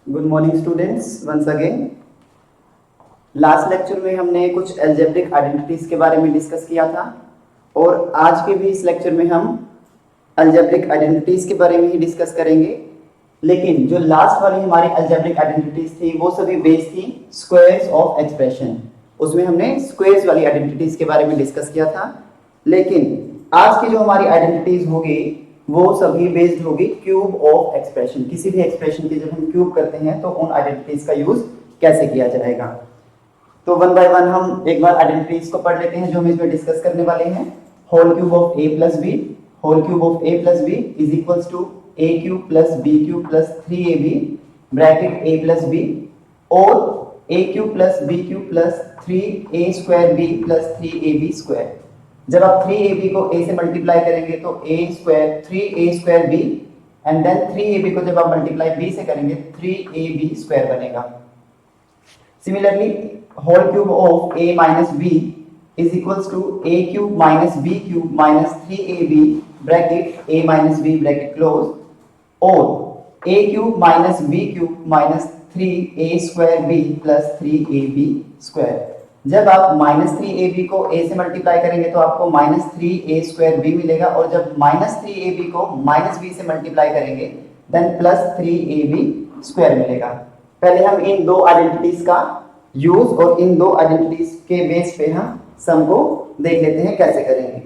Good morning students, once again. Last lecture में हमने कुछ अलजेब्रिक आइडेंटिटीज के बारे में डिस्कस किया था और आज के भी इस लेक्चर में हम अलजेब्रिक आइडेंटिटीज के बारे में ही डिस्कस करेंगे। लेकिन जो लास्ट वाली हमारी अलजेब्रिक आइडेंटिटीज थी वो सभी बेस्ड थी स्क्वायर्स ऑफ एक्सप्रेशन। उसमें हमने स्क्वायर्स वाली आइडेंटिटीज के बारे में डिस्कस किया था। लेकिन आज की जो हमारी आइडेंटिटीज होगी वो सभी बेस्ड होगी क्यूब ऑफ एक्सप्रेशन। किसी भी एक्सप्रेशन की जब हम क्यूब करते हैं तो उन आइडेंटिटीज का यूज कैसे किया जाएगा। तो वन बाय वन हम एक बार आइडेंटिटीज को पढ़ लेते हैं जो हम इसमें डिस्कस करने वाले हैं। Whole cube of a plus B, whole cube of a plus B is equals to a cube plus b cube plus 3ab bracket a plus b और a cube plus b cube plus 3a square b plus 3ab square. जब आप 3ab को a से multiply करेंगे तो a square 3a square b and then 3ab को जब आप मल्टीप्लाई b से करेंगे 3ab स्क्वायर बनेगा। Similarly whole cube of a minus b is equals to a cube minus b cube minus 3ab bracket a minus b bracket close और a cube minus b cube minus 3a square b plus 3ab square. जब आप minus 3ab को a से multiply करेंगे तो आपको minus 3a square b मिलेगा और जब माइनस 3ab को माइनस b से मल्टीप्लाई करेंगे देन प्लस 3ab स्क्वायर मिलेगा। पहले हम इन दो आइडेंटिटीज का यूज और इन दो आइडेंटिटीज के बेस पे हम सम को देख लेते हैं कैसे करेंगे।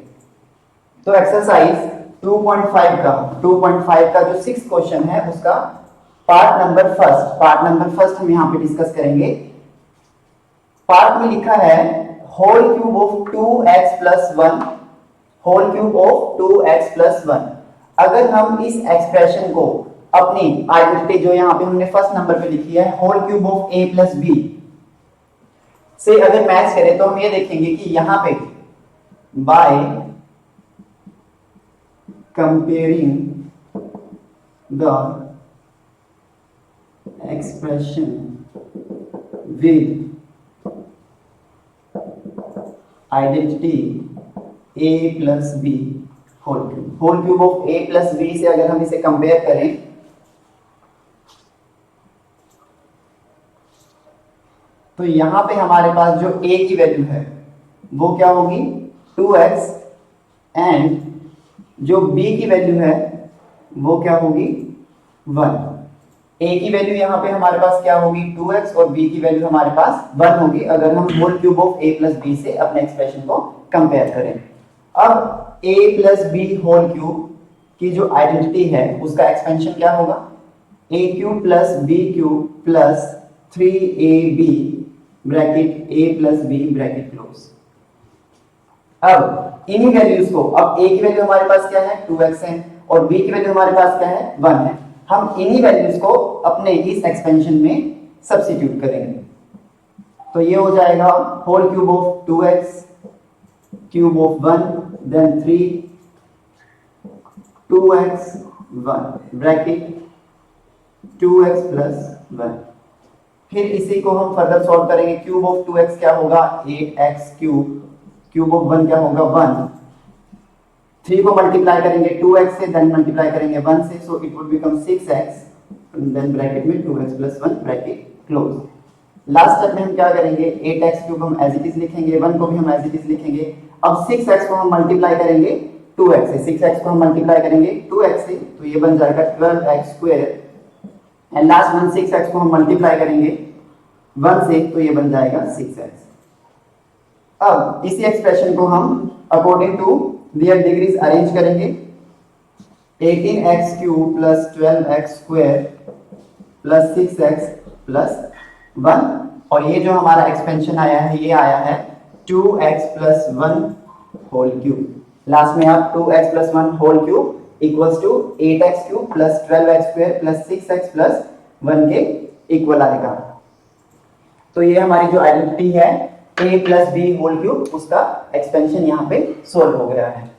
तो एक्सरसाइज 2.5 का जो 6th क्वेश्चन है उसका पार्ट नंबर फर्स्ट हम यहाँ पे डिस्कस करेंगे। पार्ट में लिखा है whole cube of 2x plus 1, whole cube of 2x plus 1। अगर हम इस एक्सप्रेशन को अपनी आइडेंटिटी जो यहाँ पे हमने फर्स्ट नंबर पे लिखी है whole cube of a plus b से अगर मैच करें तो हम ये देखेंगे कि यहाँ पे by comparing the expression with identity a plus b whole cube of a plus b से अगर हम इसे कंपेयर करें तो यहां पे हमारे पास जो a की वैल्यू है वो क्या होगी 2x एंड जो b की वैल्यू है वो क्या होगी 1। a की वैल्यू यहाँ पे हमारे पास क्या होगी 2x और b की वैल्यू हमारे पास 1 होगी अगर हम whole cube of a plus b से अपने एक्सप्रेशन को कंपेयर करें। अब a plus b whole cube की जो आइडेंटिटी है उसका एक्सपेंशन क्या होगा a cube plus b cube plus 3ab bracket a plus b bracket close. अब इन्हीं वैल्यूज को अब a की वैल्यू हमारे पास क्या है 2x है और b की वैल्यू हमारे पास क्या है 1 है। हम इन्हीं वैल्यूज को अपने इस एक्सपेंशन में सब्स्टिट्यूट करेंगे तो ये हो जाएगा whole cube of 2x cube of 1 then 3 2x 1 bracket 2x plus 1। फिर इसी को हम फर्दर सॉल्व करेंगे। क्यूब ऑफ 2x क्या होगा 8x क्यूब, क्यूब ऑफ 1 क्या होगा 1। 3 को मल्टीप्लाई करेंगे 2x से देन मल्टीप्लाई करेंगे 1 से so it would become 6x then bracket में 2x plus 1 bracket close. Last step में हम क्या करेंगे 8x क्यूब हम एज इट इज लिखेंगे 1 को भी हम एज इट इज लिखेंगे। अब 6x को हम मल्टीप्लाई करेंगे 2x से, 6x को हम मल्टीप्लाई करेंगे 2x से तो ये बन जाएगा 12x square and last one 6x को हम मल्टीप्लाई करेंगे 1 से तो ये बन जाएगा 6x। अब इसी एक्सप्रेशन को हम according to their degrees arrange करेंगे 18x cube plus 12x square plus 6x plus 1 और ये जो हमारा एक्सपेंशन आया है ये आया है 2x plus 1 whole cube. Last में आप 2x plus 1 whole cube equals to 8x cube plus 12x square plus 6x plus 1 के इक्वल आएगा। तो ये हमारी जो आइडेंटिटी है a plus b whole cube उसका एक्सपेंशन यहाँ पे सोल्व हो गया है।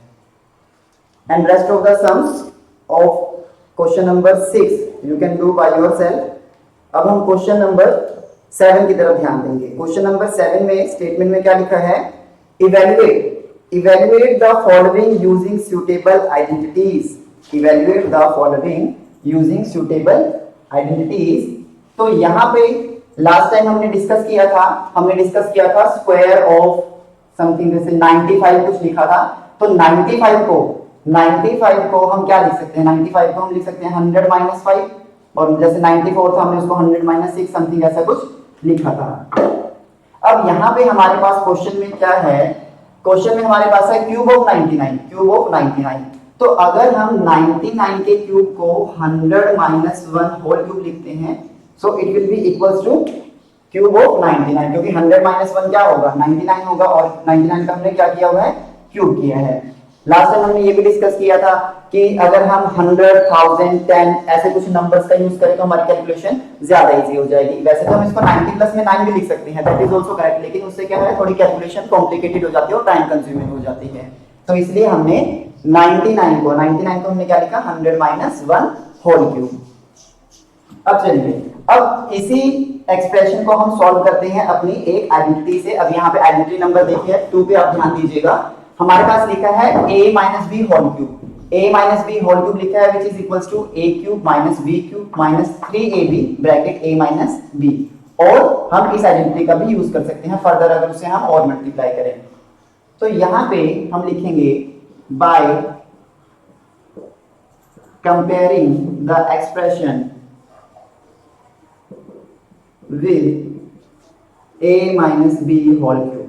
And rest of the sums of question number 6 you can do by yourself. अब हम क्वेश्चन नंबर 7 की तरफ ध्यान देंगे। क्वेश्चन नंबर 7 में स्टेटमेंट में क्या लिखा है evaluate the following using suitable identities. Evaluate the following using suitable identities. तो यहाँ पे लास्ट टाइम हमने डिस्कस किया था स्क्वायर ऑफ समथिंग जैसे 95 कुछ लिखा था। तो 95 को हम क्या लिख सकते हैं, 95 को हम लिख सकते हैं 100 माइनस 5, और जैसे 94 था हमने उसको 100 माइनस 6 समथिंग ऐसा कुछ लिखा था। अब यहाँ पे हमारे पास क्वेश्चन में क्या है, क्वेश्चन में हमारे पास है क्यूब ऑफ 99। तो अगर हम 99 के क्यूब को 100 माइनस 1 होल क्यूब लिखते हैं, so it will be equals two cube of 99, क्योंकि 100 माइनस 1 क्या होगा, 99 होगा, और 99 का हमने क्या किया हुआ है, क्यूब किया है। लास्ट टाइम हमने ये भी डिस्कस किया था कि अगर हम 100, 1000, 10 ऐसे कुछ नंबर्स का यूज करें तो हमारी कैलकुलेशन ज्यादा इजी हो जाएगी। वैसे तो हम इसको 90 प्लस में 9 भी लिख सकते हैं, दैट इज आल्सो करेक्ट, लेकिन उससे क्या है, थोड़ी कैलकुलेशन कॉम्प्लिकेटेड हो जाती है और टाइम कंज्यूमिंग हो जाती है। तो इसलिए हमने 99 को हमने क्या लिखा, 100 माइनस 1 होल क्यूब। अब चलिए, अब इसी एक्सप्रेशन को हम सॉल्व करते हैं अपनी एक आइडेंटिटी से। अब यहाँ पे आइडेंटिटी नंबर देखिए 2 पे आप ध्यान दीजिएगा, हमारे पास लिखा है a minus B whole cube, a minus B whole cube लिखा है, which is equals to a cube minus b cube minus 3ab bracket a minus b। और हम इस आइडेंटिटी का भी यूज कर सकते हैं फर्दर, अगर उसे हम और मल्टीप्लाई करें। तो यहाँ पे हम लिखेंगे by comparing the expression with a minus B whole cube.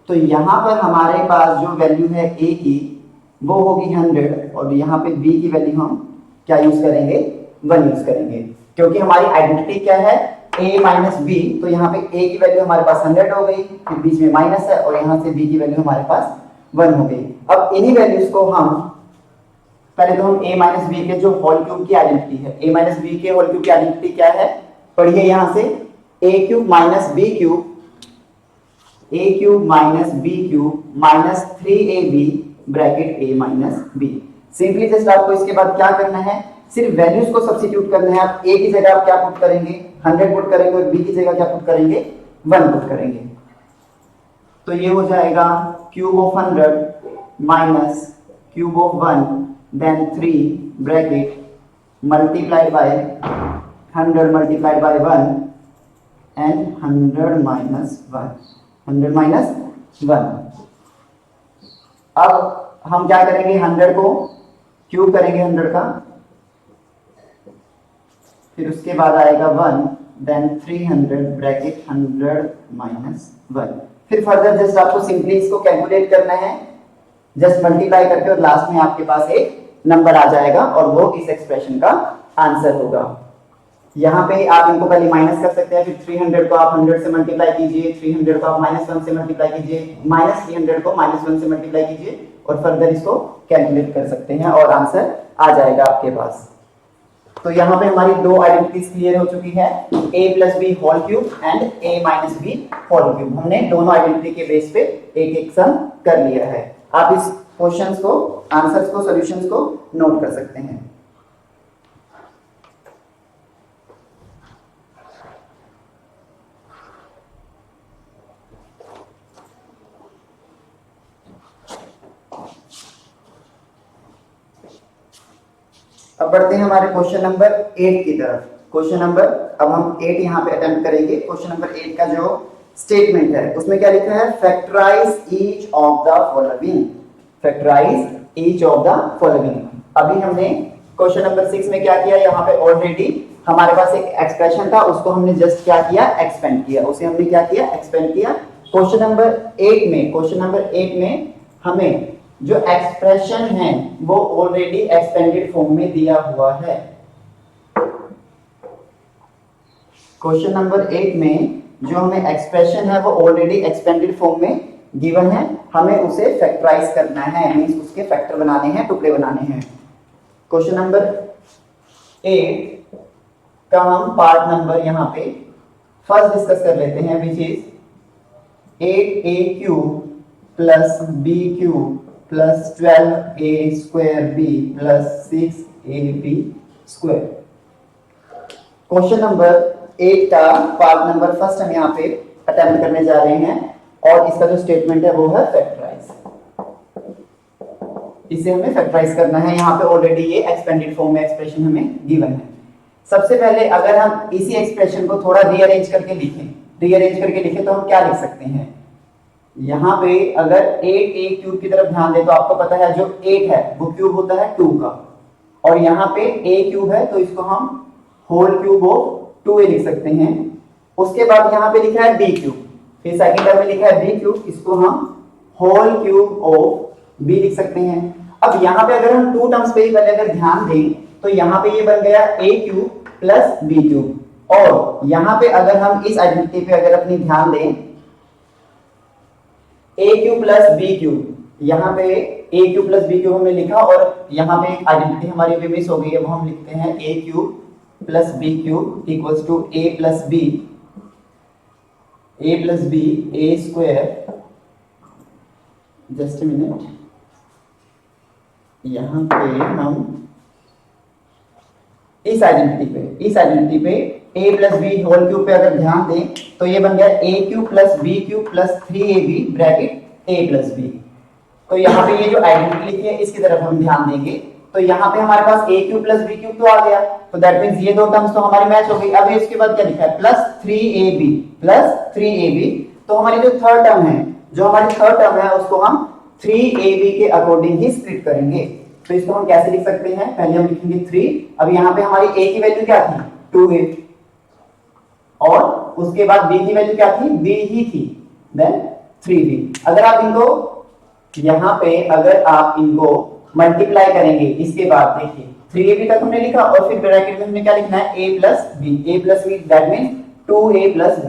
तो यहाँ पर हमारे पास जो वैल्यू है a की वो होगी 100, और यहाँ पे b की वैल्यू हम क्या यूज करेंगे, 1 यूज करेंगे, क्योंकि हमारी आइडेंटिटी क्या है, a माइनस b। तो यहाँ पे a की वैल्यू हमारे पास 100 हो गई, फिर बीच में माइनस है, और यहाँ से b की वैल्यू हमारे पास 1 हो गई। अब इन्हीं वैल्यूज को हम पहले तो हम a माइनस बी के जो होल क्यूब की आइडेंटिटी है, a माइनस बी के होल क्यूब की आइडेंटिटी क्या है, पढ़िए यहां से a cube minus B cube, a cube minus B cube minus 3ab bracket a minus b। Simply just आपको इसके बाद क्या करना है, सिर्फ वैल्यूज को सब्स्टिट्यूट करना है। आप a की जगह आप क्या पुट करेंगे, 100 पुट करेंगे, और b की जगह क्या पुट करेंगे, 1 पुट करेंगे। तो ये हो जाएगा cube of 100 minus cube of 1 then 3 bracket multiplied by 100 multiplied by 1 and 100 minus 1। अब हम क्या करेंगे, 100 को क्यूब करेंगे 100 का, फिर उसके बाद आएगा 1 देन 300 ब्रैकेट 100 माइनस 1। फिर फर्दर जस्ट आपको सिंपली इसको कैलकुलेट करना है, जस्ट मल्टीप्लाई करके, और लास्ट में आपके पास एक नंबर आ जाएगा, और वो इस एक्सप्रेशन का आंसर होगा। यहाँ पे आप इनको पहले माइनस कर सकते हैं, फिर 300 को आप 100 से मल्टीप्लाई कीजिए, 300 को आप -1 से मल्टीप्लाई कीजिए, माइनस 300 को -1 से मल्टीप्लाई कीजिए, और फर्दर इसको कैलकुलेट कर सकते हैं, और आंसर आ जाएगा आपके पास। तो यहाँ पे हमारी दो आइडेंटिटीज क्लियर हो चुकी है, a plus B whole cube and a minus B whole cube. हमने दोनों आइडेंटिटी के बेस पे एक एक सम कर लिया है। आप इस क्वेश्चंस को, आंसर्स को, सॉल्यूशंस को नोट कर सकते हैं। अब बढ़ते हैं हमारे क्वेश्चन नंबर 8 की तरफ। क्वेश्चन नंबर, अब हम 8 यहाँ पे अटेम्प्ट करेंगे। क्वेश्चन नंबर 8 का जो स्टेटमेंट है उसमें क्या लिखा है, factorise each of the following, factorise each of the following. अभी हमने क्वेश्चन नंबर 6 में क्या किया, यहाँ पे ऑलरेडी हमारे पास एक एक्सप्रेशन था, उसको हमने जस्ट क्या किया, एक्सपेंड किया, उसे हमने क्या किया, एक्सपेंड किया। क्वेश्चन नंबर 8 में हमें जो एक्सप्रेशन है वो ऑलरेडी एक्सपेंडेड फॉर्म में दिया हुआ है। क्वेश्चन नंबर 8 में जो हमें एक्सप्रेशन है वो ऑलरेडी एक्सपेंडेड फॉर्म में गिवन है, हमें उसे फैक्टराइज करना है, मींस उसके फैक्टर बनाने हैं, टुकड़े बनाने हैं। क्वेश्चन नंबर 8 का हम पार्ट नंबर यहाँ पे फर्स्ट डिस्कस कर लेते हैं, which is 8a cube plus b cube plus 12a square b plus 6ab square. Question number 8 का पार्ट नंबर फर्स्ट हम यहाँ पे अटेम्प्ट करने जा रहे हैं, और इसका जो स्टेटमेंट है वो है फैक्टराइज। इसे हमें फैक्टराइज करना है, यहाँ पे ऑलरेडी ये एक्सपेंडेड फॉर्म में एक्सप्रेशन हमें गिवन है। सबसे पहले अगर हम इसी एक्सप्रेशन को थोड़ा रीअरेंज करके लिखें तो हम क्या लिख सकते हैं, यहाँ पे अगर 8a क्यूब की तरफ ध्यान दें तो आपको पता है जो 8 है वो क्यूब होता है 2 का, और यहाँ पे a क्यूब है तो इसको हम होल क्यूब ऑफ 2a लिख सकते हैं। उसके बाद यहाँ पे लिखा है b क्यूब, फिर सेकंड टर्म में लिखा है b क्यूब, इसको हम होल क्यूब ऑफ b लिख सकते हैं। अब यहाँ पे अगर हम टू टर्म्स पे ही पहले अगर ध्यान दें तो यहाँ पे ये बन गया a cube plus b cube, और यहाँ पे अगर हम इस आइडेंटिटी पे अगर अपनी ध्यान दें a cube plus b cube, यहाँ पे a cube plus b cube हमने लिखा, और यहाँ पे एक आइडेंटिटी हमारी भी मिस हो गई है, वो हम लिखते हैं a cube plus b cube equals to a plus b a square. Just minute, यहाँ पे हम इस आइडेंटिटी पे a plus B whole cube पे अगर ध्यान दें तो ये बन गया a cube plus b cube plus 3ab bracket a plus b। तो यहाँ पे ये जो आइडेंटिटी लिखी है इसकी तरफ हम ध्यान देंगे तो यहाँ पे हमारे पास a cube plus b cube तो आ गया, तो दैट मींस ये दो टर्म्स तो हमारी मैच हो गई। अब इसके बाद क्या लिखा है प्लस 3ab, तो हमारी जो थर्ड टर्म है उसको हम 3ab के अकॉर्डिंग ही स्प्लिट करेंगे। तो इसको हम कैसे लिख सकते हैं, पहले हम लिखेंगे 3, अब यहाँ पे हमारी a की वैल्यू क्या थी 2a, और उसके बाद b की वैल्यू क्या थी b ही थी, देन 3b। अगर आप इनको मल्टीप्लाई करेंगे इसके बाद देखिए 3ab तक हमने लिखा और फिर ब्रैकेट में हमने क्या लिखना है a plus b that means 2a plus b,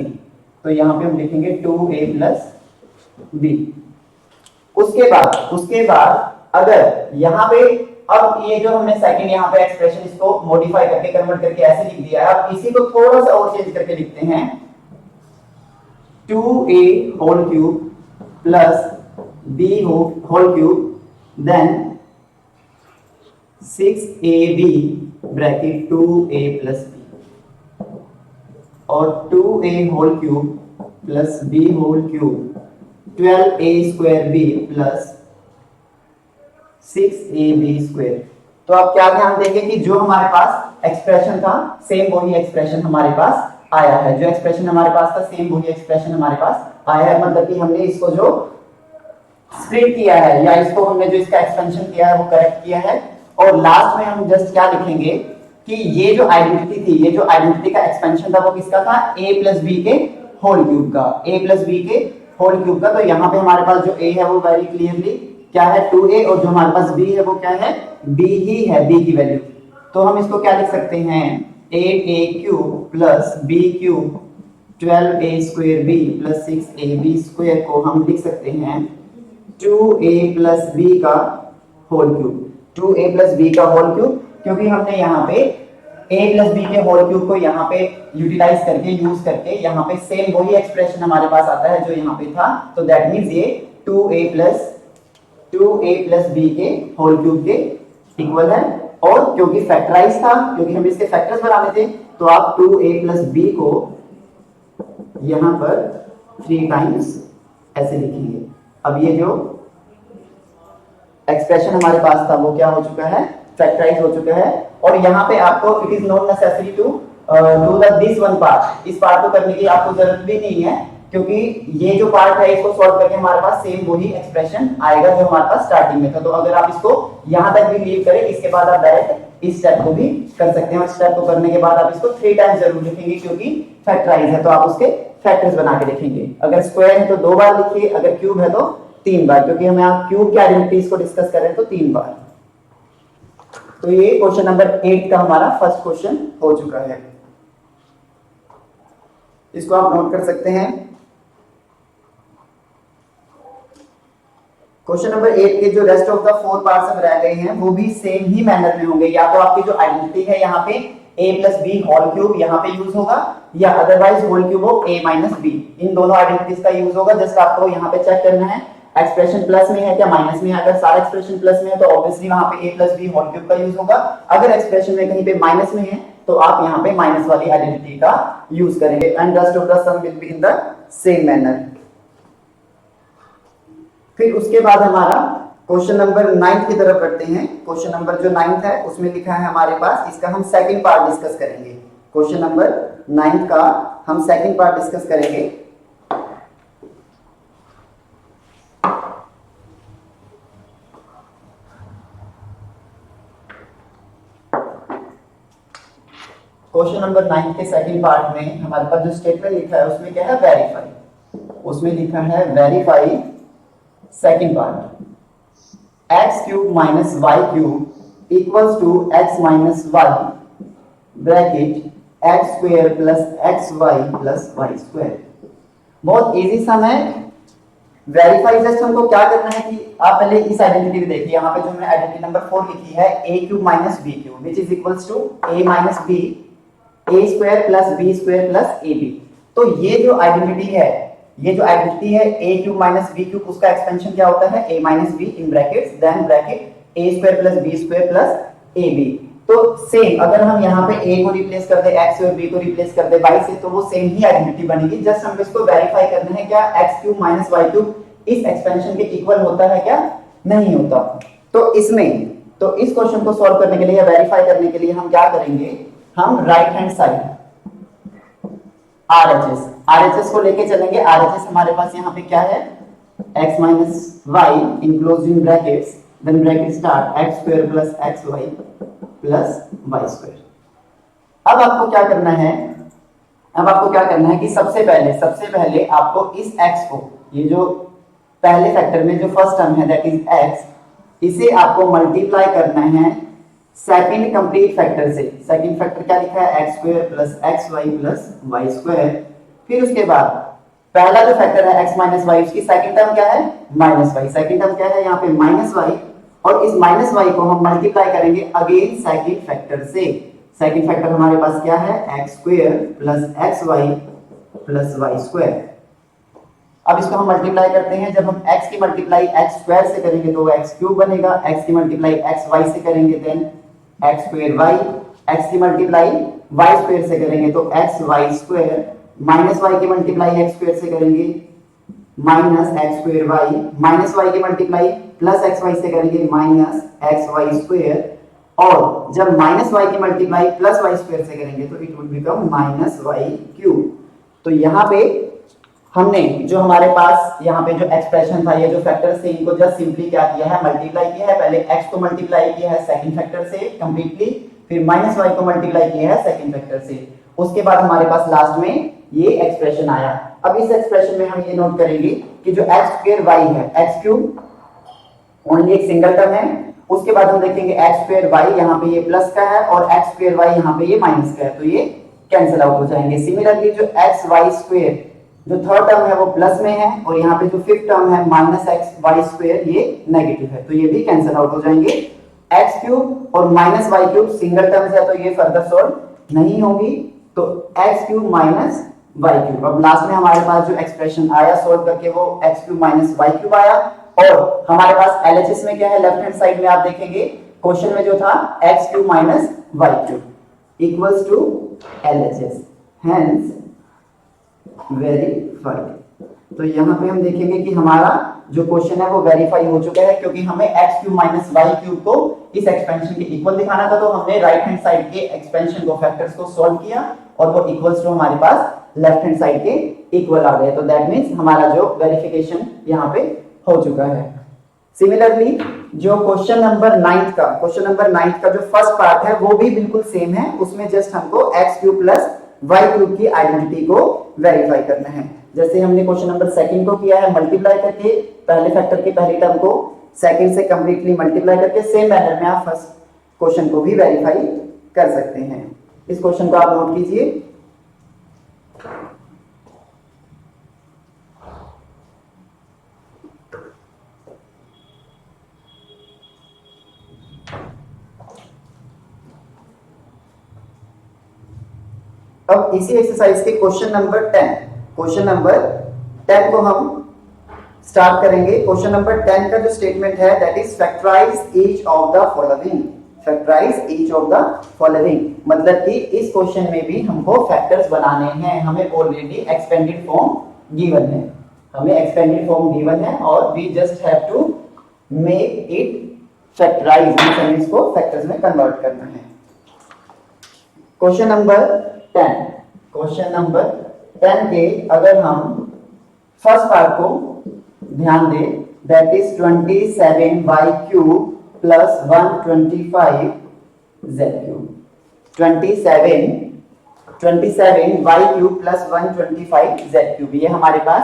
तो यहाँ पे हम लिखेंगे 2a प्लस b। उसके बाद अगर यहाँ पे अब ये जो हमने सेकंड यहाँ पे एक्सप्रेशन इसको मॉडिफाई करके कन्वर्ट करके ऐसे लिख दिया है, अब इसी को थोड़ा सा और चेंज करके लिखते हैं 2a whole cube plus b whole cube then 6ab bracket 2a plus b, और 2a whole cube plus b whole cube 12a square b plus 6ab square. तो आप क्या ध्यान देंगे कि जो हमारे पास एक्सप्रेशन था सेम वही एक्सप्रेशन हमारे पास आया है, जो एक्सप्रेशन हमारे पास था सेम वही एक्सप्रेशन हमारे पास आया है, मतलब कि हमने इसको जो स्प्लिट किया है या इसको हमने जो इसका एक्सपेंशन किया है वो करेक्ट किया है। और लास्ट में हम जस्ट क्या लिखेंगे कि ये जो आइडेंटिटी थी, ये जो आइडेंटिटी का एक्सपेंशन था वो किसका था a प्लस b के होल क्यूब का, a प्लस b के होल क्यूब का। तो यहाँ पे हमारे पास जो a है वो वेरी क्लियरली क्या है 2a, और जो हमारे पास b है वो क्या है b ही है, b की वैल्यू। तो हम इसको क्या लिख सकते हैं 8a cube plus b cube 12a square b plus 6ab square को हम लिख सकते हैं 2a प्लस b का whole cube, 2a plus b का होल क्यूब, क्योंकि हमने यहाँ पे a प्लस b के होल क्यूब को यहाँ पे यूटिलाइज करके यूज करके यहाँ पे सेम वही एक्सप्रेशन हमारे पास आता है जो यहाँ पे था, तो दैट मींस ये 2a प्लस b के होल क्यूब के इक्वल है। और क्योंकि फैक्टराइज था, क्योंकि हम इसके फैक्टर्स बनाने थे, तो आप 2a प्लस b को यहाँ पर 3 टाइम्स ऐसे लिखेंगे। अब ये जो एक्सप्रेशन हमारे पास था वो क्या हो चुका है फैक्टराइज हो चुका है। और यहाँ पे आपको it is not necessary to do this one part, इस पार्ट को करने की आपको जरूरत भी नहीं है, क्योंकि ये जो पार्ट है इसको सॉल्व करके हमारे पास सेम वही एक्सप्रेशन आएगा जो हमारे पास स्टार्टिंग में था। तो अगर आप इसको यहाँ तक भी लीव करें, इसके बाद आप डायरेक्ट इस स्टेप को भी कर सकते हैं। स्टेप को करने के बाद आप इसको 3 टाइम्स जरूर लिखेंगे, क्योंकि फैक्टराइज है तो आप उसके फैक्टर्स बना के लिखेंगे। अगर स्क्वायर है तो 2 बार लिखिए, अगर क्यूब है तो 3 बार, क्योंकि हम यहाँ क्यूब की आइडेंटिटीज को डिस्कस कर रहे हैं तो 3 बार। तो ये क्वेश्चन नंबर 8 का हमारा फर्स्ट क्वेश्चन हो चुका है, इसको आप नोट कर सकते हैं। क्वेश्चन नंबर 8 के जो रेस्ट ऑफ द 4 पार्ट्स अब रह गए हैं वो भी सेम ही मैनर में होंगे। या तो आपकी जो आइडेंटिटी है यहाँ पे a plus B whole cube यहाँ पे यूज होगा, या otherwise whole cube of a minus B, इन दोनों आइडेंटिटीज का यूज होगा। जस्ट आपको यहाँ पे चेक करना है एक्सप्रेशन प्लस में है क्या माइनस में है। अगर सारा एक्सप्रेशन प्लस में है तो ऑब्वियसली वहां पे a plus B whole cube का यूज होगा। अगर एक्सप्रेशन में कहीं पे माइनस में है तो आप यहाँ पे माइनस वाली आइडेंटिटी का यूज करेंगे, and rest of the sum will be in the same manner. फिर उसके बाद हमारा क्वेश्चन नंबर 9 की तरफ बढ़ते हैं। क्वेश्चन नंबर जो 9 है उसमें लिखा है हमारे पास, इसका हम सेकंड पार्ट डिस्कस करेंगे। क्वेश्चन नंबर 9 का हम सेकंड पार्ट डिस्कस करेंगे। क्वेश्चन नंबर 9 के सेकंड पार्ट में हमारे पास जो स्टेटमेंट लिखा है उसमें क्या है, वेरीफाई। उसमें लिखा है verify second part, X cube minus Y cube equals to X minus Y bracket X square plus X Y plus Y square. बहुत इजी सम है। वेरीफाई जस्ट हमको क्या करना है कि आप पहले इस आइडेंटिटी को देखिए। यहाँ पे जो मैंने आइडेंटिटी नंबर 4 लिखी है, a cube minus b cube which is equals to a minus b a square plus b square plus ab। तो ये जो आइडेंटिटी है a cube minus b cube, उसका एक्सपेंशन क्या होता है, a minus b in brackets then bracket a square plus b square plus ab। तो same अगर हम यहाँ पे a को रिप्लेस कर दे x और b को रिप्लेस कर दे y से, तो वो सेम ही आइडेंटिटी बनेगी। जस्ट हमको इसको वेरीफाई करना है, क्या x cube minus y cube इस एक्सपेंशन के इक्वल होता है क्या, नहीं होता। तो इस क्वेश्चन को सॉल्व करने के लिए या वेरीफाई करने के लिए हम क्या करेंगे, हम राइट हैंड साइड RHS को लेके चलेंगे। RHS हमारे पास यहाँ पे क्या है, x minus Y enclosing brackets then bracket start x square plus xy plus y square. अब आपको क्या करना है कि सबसे पहले आपको इस x को, ये जो पहले फैक्टर में जो फर्स्ट टर्म है दैट इज x, इसे आपको मल्टीप्लाई करना है सेकंड कंप्लीट फैक्टर से। सेकंड फैक्टर क्या लिखा है, x square plus xy plus y square. फिर उसके बाद पहला जो फैक्टर है x माइनस y, उसकी सेकंड टर्म क्या है, माइनस y। सेकंड टर्म क्या है यहाँ पे, माइनस y, और इस माइनस y को हम मल्टीप्लाई करेंगे अगेन सेकंड फैक्टर से। सेकंड फैक्टर हमारे पास क्या है, x square plus xy plus y square. अब इसको हम मल्टीप्लाई करते हैं। जब हम x की मल्टीप्लाई x स्क्वायर से करेंगे तो x क्यूब बनेगा, x की मल्टीप्लाई x y से करेंगे then x square y, x की मल्टीप्लाई y स्क्वायर से करेंगे तो x y square, minus y की मल्टीप्लाई x स्क्वायर से करेंगे minus x square y, minus y की मल्टीप्लाई प्लस x y से करेंगे माइनस x y स्क्वायर, और जब माइनस y की मल्टीप्लाई प्लस y स्क्वायर से करेंगे तो it will become minus y cube. तो यहाँ पे हमने जो हमारे पास यहाँ पे जो एक्सप्रेशन था, ये जो फैक्टर्स थे, इनको जस्ट सिंपली क्या किया है, मल्टीप्लाई किया है। पहले x को मल्टीप्लाई किया है सेकंड फैक्टर से कंप्लीटली, फिर माइनस y को मल्टीप्लाई किया है सेकंड फैक्टर से। उसके बाद हमारे पास लास्ट में ये एक्सप्रेशन आया। अब इस एक्सप्रेशन में हम ये नोट करेंगे कि जो x स्क्वायर y है, x क्यूब ओनली एक सिंगल टर्म है। उसके बाद हम देखेंगे x स्क्वायर y, यहाँ पे ये प्लस का है, और x स्क्वायर y यहाँ पे ये माइनस का है, तो ये कैंसिल आउट हो जाएंगे। सिमिलरली जो x y स्क्वायर जो थर्ड टर्म है वो प्लस में है, और यहाँ पे जो फिफ्थ टर्म है माइनस एक्स वाई स्क्वायर ये नेगेटिव है, तो ये भी कैंसिल आउट हो जाएंगे। एक्स क्यूब और minus Y cube single terms है, तो ये फर्दर सॉल्व नहीं होगी, तो X cube minus Y cube. अब लास्ट में हमारे पास जो एक्सप्रेशन आया सॉल्व करके वो X cube minus Y cube आया। और हमारे पास एलएचएस में क्या है, लेफ्ट हैंड साइड में आप देखेंगे क्वेश्चन में जो था X cube minus Y cube equals to LHS, hence verified. तो यहाँ पे हम देखेंगे कि हमारा जो क्वेश्चन है वो वेरीफाई हो चुका है, क्योंकि हमें x cube minus Y cube को इस एक्सपेंशन के इक्वल दिखाना था। तो हमने राइट हैंड साइड के एक्सपेंशन को, फैक्टर्स को सॉल्व किया, और वो इक्वल्स टू हमारे पास लेफ्ट हैंड साइड के इक्वल आ गए। तो दैट मींस हमारा जो वेरिफिकेशन यहाँ पे हो चुका है। सिमिलरली जो क्वेश्चन नंबर 9 का जो फर्स्ट पार्ट है वो भी बिल्कुल सेम है। उसमें जस्ट हमको x cube plus y cube की आइडेंटिटी को वेरीफाई करना है। जैसे हमने क्वेश्चन नंबर सेकंड को किया है मल्टीप्लाई करके पहले फैक्टर की पहली टर्म को सेकंड से कंप्लीटली मल्टीप्लाई करके, सेम मैनर में आप फर्स्ट क्वेश्चन को भी वेरीफाई कर सकते हैं। इस क्वेश्चन को आप नोट कीजिए। अब इसी एक्सरसाइज के क्वेश्चन नंबर 10 को हम स्टार्ट करेंगे। क्वेश्चन नंबर 10 का जो स्टेटमेंट है that is factorise each of the following. Factorise each of the following मतलब कि इस क्वेश्चन में भी हमको फैक्टर्स बनाने हैं। हमें ऑलरेडी एक्सपेंडेड फॉर्म गिवन है, और we just have to make it factorise, हमें इसको फैक्टर्स में कन्वर्ट करना है। क्वेश्चन नंबर 10, क्वेश्चन नंबर 10 के अगर हम फर्स्ट पार्ट को ध्यान दें, that is 27y cube plus 125z cube. 27y cube plus 125z cube, ये हमारे पास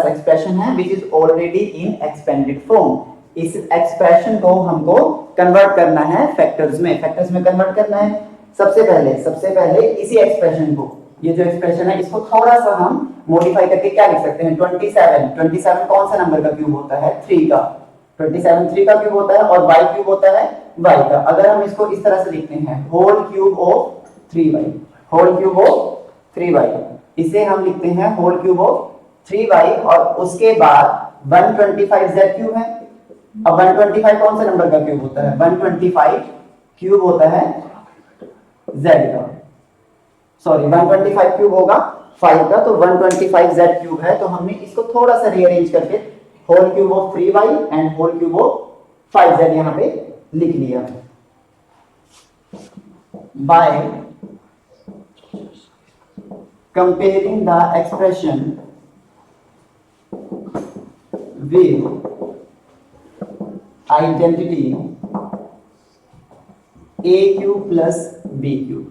एक्सप्रेशन है which is already in expanded form. इस एक्सप्रेशन को हमको कन्वर्ट करना है फैक्टर्स में कन्वर्ट करना है। सबसे पहले इसी एक्सप्रेशन को, ये जो एक्सप्रेशन है इसको थोड़ा सा हम मॉडिफाई करके क्या लिख सकते हैं, 27 कौन सा नंबर का क्यूब होता है, 3 का। 27 3 का क्यूब होता है और y क्यूब होता है y का। अगर हम इसको इस तरह से लिखते हैं होल क्यूब ऑफ 3y, इसे हम लिखते हैं होल क्यूब ऑफ 3y और उसके बाद 125z क्यूब है। अब 125 कौन सा नंबर का क्यूब होता है, 125 क्यूब होता है z का, सॉरी 125 क्यूब होगा 5 का, तो 125 z क्यूब है। तो हमने इसको थोड़ा सा रीअरेंज करके whole cube of 3y and whole cube of 5z यहां पे लिख लिया। By comparing the expression with identity a cube plus b cube.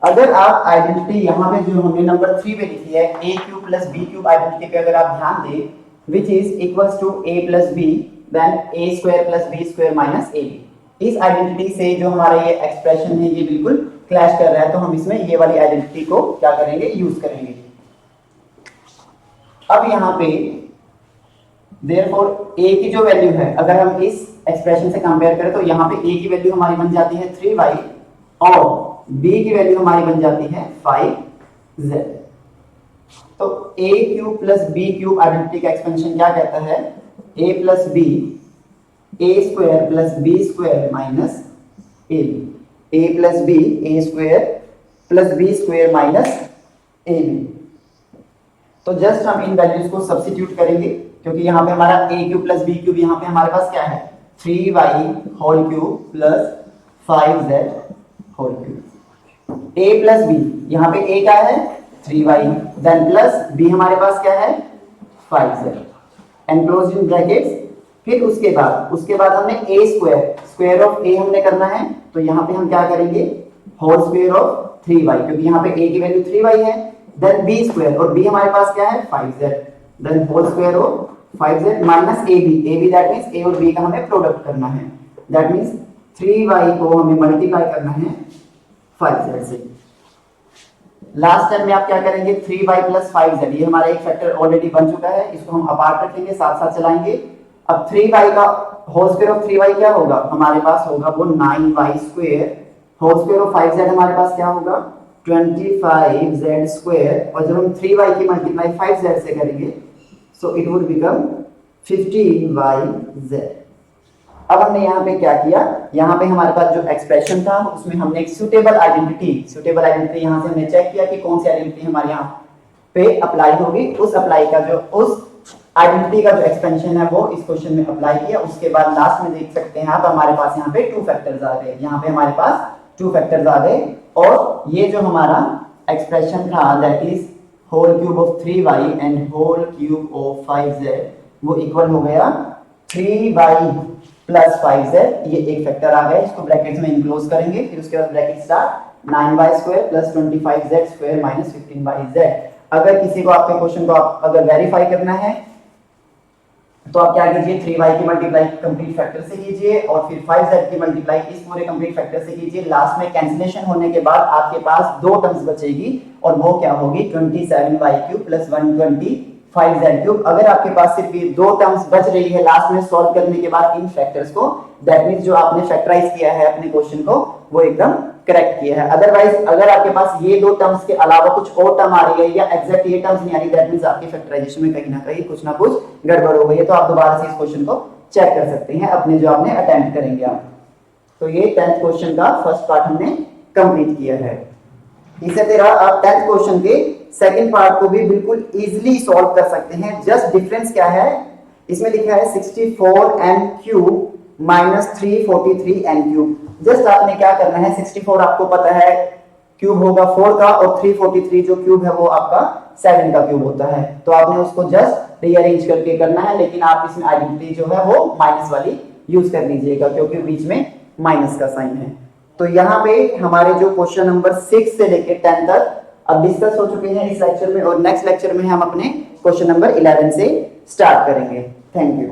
अगर आप आइडेंटिटी यहां पे जो हमने नंबर 3 पे लिखी है a cube plus b cube identity पे अगर आप ध्यान दें which is equals to a plus b then a square plus b square minus ab, इस आइडेंटिटी से जो हमारा ये एक्सप्रेशन है ये बिल्कुल क्लैश कर रहा है, तो हम इसमें ये वाली आइडेंटिटी को क्या करेंगे, यूज करेंगे। अब यहाँ पे therefore a की जो वैल्यू है अगर हम इस एक्सप्रेशन से कंपेयर करें तो यहाँ पे a की वैल्यू हमारी बन जाती है 3y और b की वैल्यू हमारी बन जाती है 5z। तो a cube plus b cube identity का एक्सपेंशन क्या कहता है, a plus b a square plus b square minus ab, a plus b a square plus b square minus ab। तो जस्ट हम इन वैल्यूज को सब्स्टिट्यूट करेंगे क्योंकि यहाँ पे हमारा a cube plus b cube यहाँ पे हमारे पास क्या है 3y whole cube plus 5z whole cube. a plus b, यहाँ पे a क्या है 3y देन प्लस b हमारे पास क्या है 5z and close in brackets. फिर उसके बाद हमने a स्क्वायर ऑफ a हमने करना है, तो यहाँ पे हम क्या करेंगे होल स्क्वायर ऑफ 3y क्योंकि यहाँ पे a की वैल्यू 3y है, देन b स्क्वायर और b हमारे पास क्या है 5z, then whole square of 5z minus ab that means a और b का हमें प्रोडक्ट करना है, दैट मींस 3y को हमें मल्टीप्लाई करना है 5z से। लास्ट टाइम में आप क्या करेंगे 3y प्लस 5z, ये हमारा एक फैक्टर ऑलरेडी बन चुका है, इसको हम अपार्ट रखेंगे साथ साथ चलाएंगे। अब 3y का होल स्क्वायर ऑफ 3y क्या होगा, हमारे पास होगा वो 9y square, whole square of 5z हमारे पास क्या होगा 25z स्क्वायर, और जब हम 3y की मल्टीप्लाई 5z से करेंगे सो इट वुड बिकम 15yz। अब हमने यहाँ पे क्या किया, यहाँ पे हमारे पास जो एक्सप्रेशन था उसमें हमने एक सुटेबल आइडेंटिटी यहाँ से हमने चेक किया कि कौन सी आइडेंटिटी हमारे यहाँ पे अप्लाई होगी, उस आइडेंटिटी का जो एक्सपेंशन है वो इस क्वेश्चन में अप्लाई किया। उसके बाद लास्ट में देख सकते हैं आप हमारे पास यहाँ पे 2 फैक्टर्स आ गए, यहाँ पे हमारे पास 2 फैक्टर्स आ गए और ये जो हमारा एक्सप्रेशन था that is whole cube of 3y and whole cube of 5z वो इक्वल हो गया 3y प्लस 5z, ये एक फैक्टर आ गया, इसको ब्रैकेट्स में इनक्लोज करेंगे। फिर उसके बाद bracket start 9y square plus 25z square minus 15yz। अगर किसी को आपके क्वेश्चन को अगर वेरीफाई करना है तो आप क्या कीजिए 3y की मल्टीप्लाई कंप्लीट फैक्टर से कीजिए और फिर 5z की मल्टीप्लाई इस पूरे कंप्लीट फैक्टर से कीजिए। लास्ट में कैंसिलेशन होने के बाद आपके पास 2 टर्म्स बचेगी और वो क्या होगी 27y cube plus 125z cube. अगर आपके पास सिर्फ ये 2 टर्म्स बच रही है लास्ट में सॉल्व करने के बाद इन फैक्टर्स को, दैट मींस जो आपने फैक्टराइज किया है अपने क्वेश्चन को वो एकदम करेक्ट किया है। अदरवाइज अगर आपके पास ये 2 टर्म्स के अलावा कुछ और टर्म आ रही है या एग्जैक्ट ये टर्म्स नहीं आ रही, दैट मींस आपकी फैक्टराइजेशन में कहीं ना कुछ गड़बड़ हो गई है, तो आप दोबारा से इस क्वेश्चन को चेक कर सकते हैं अपने जो आपने अटेम्प्ट करेंगे आप। तो ये 10th क्वेश्चन का फर्स्ट पार्ट हमने कंप्लीट किया है। इसी तरह आप 10th क्वेश्चन के सेकंड पार्ट को भी बिल्कुल इजीली सॉल्व कर सकते हैं। जस्ट डिफरेंस क्या है, इसमें लिखा है 64n cube minus 343 n cube. Just आपने क्या करना है, 64 आपको पता है क्यूब होगा 4 का, और 343 जो क्यूब है वो आपका 7 का क्यूब होता है, तो आपने उसको जस्ट रीअरेंज करके करना है। लेकिन आप इसमें आइडेंटिटी जो है वो माइनस वाली यूज कर लीजिएगा, क्योंकि बीच में माइनस का साइन है। तो यहाँ पे हमारे जो क्वेश्चन नंबर 6 से लेके 10 तक अब डिस्कस हो चुके हैं इस लेक्चर में, और नेक्स्ट लेक्चर में हम अपने क्वेश्चन नंबर 11 से स्टार्ट करेंगे। Thank you.